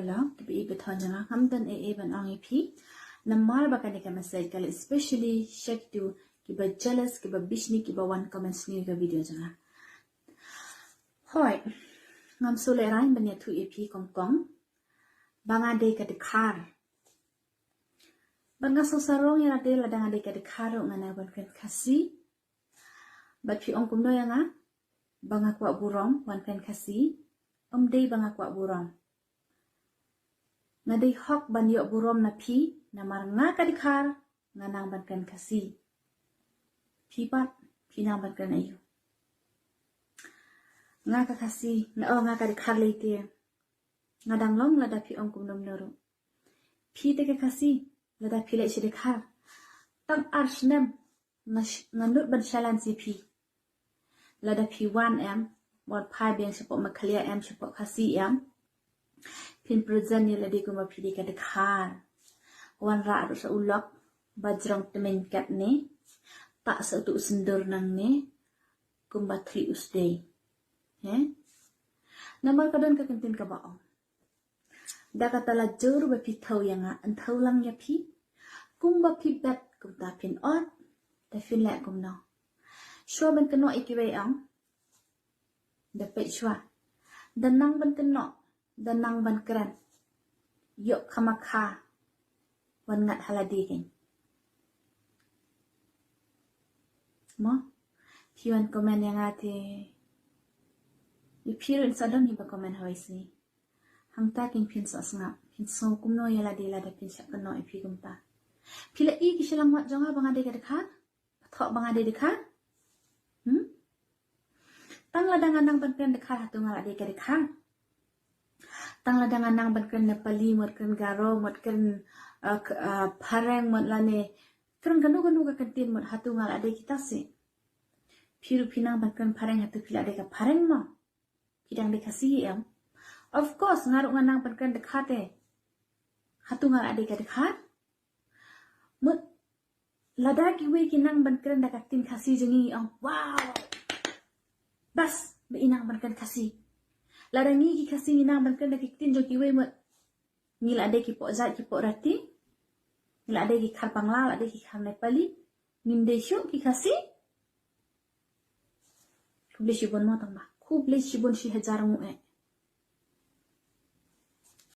Allah kibi betanya hamdan ban ang ipi namal bakani ka message kala especially check to kiba jealous kiba bishni kiba one comments ni ka video janga hoi ngam sule rain banya tu ipi kongkong banga de ka dikhar banga so sarong ya de la danga de ka dikhar ngana ban kan kasi bat pi ong kumno yanga banga kwa burong wan kan kasi day banga kwa burong nga day hok ban yo burom na pi na mar nga ka dikhar nga nang ban kan kasi pi pat pi nang ban kan ayu nga ka kasi na nga ka dikhar leite nga dang long lada pi ong kumnom noro pi te ka kasi lada pi le shi dikhar tam arshnem nga nut ban shalan si pi lada pi 1m wat pai beng support makhalia m support kasi m pin present ni ladi kuma pidi ka dikhar wan ra ru sa ulok bajrong temen kat ni tak sa tu sendur nang ni kumba 3 usday namar kadon ka kentin ka baong da kata la jor ba pi thau yanga an thau lang ya pi kumba pi bet kum ta pin ot ta fin la kum no shwa ban kano ikiwe ang da pe shwa danang ban kano danang ban kran yok kamakha wan ngat haladi ken mo piwan komen yang ate ipirin sadam hi ba komen hawaisi hangta kin pin so asnga pin so kumno yala de la da pin syak kano ipi kumta pila I ki silang wat jonga banga de ka dekha thok banga de dekha tang ladangan nang ban kran dekha hatu ngala de ka dekha tang ladangan nang ban kran Nepali mot kran Garo mot kran Pharang mot lane kran ganu ka kantin mot hatu ngala de kita se phiru pinang ban kran Pharang hatu pila de ka Pharang mo kidang de kasi em of course ngaru nganang ban kran dekha te hatu ngala de ka dekha mot lada ki we kinang ban kran da tin kasi jengi wow bas be inang ban kran kasi larangi ki kasi inang ban kran da tin jo ki we mot ngil ade ki po zat ki po rati ngil ade ki khar bangla ade ki khar Nepali nginde shu ki kasi kuble shibon mo tang ba kuble shibon shi hajar mu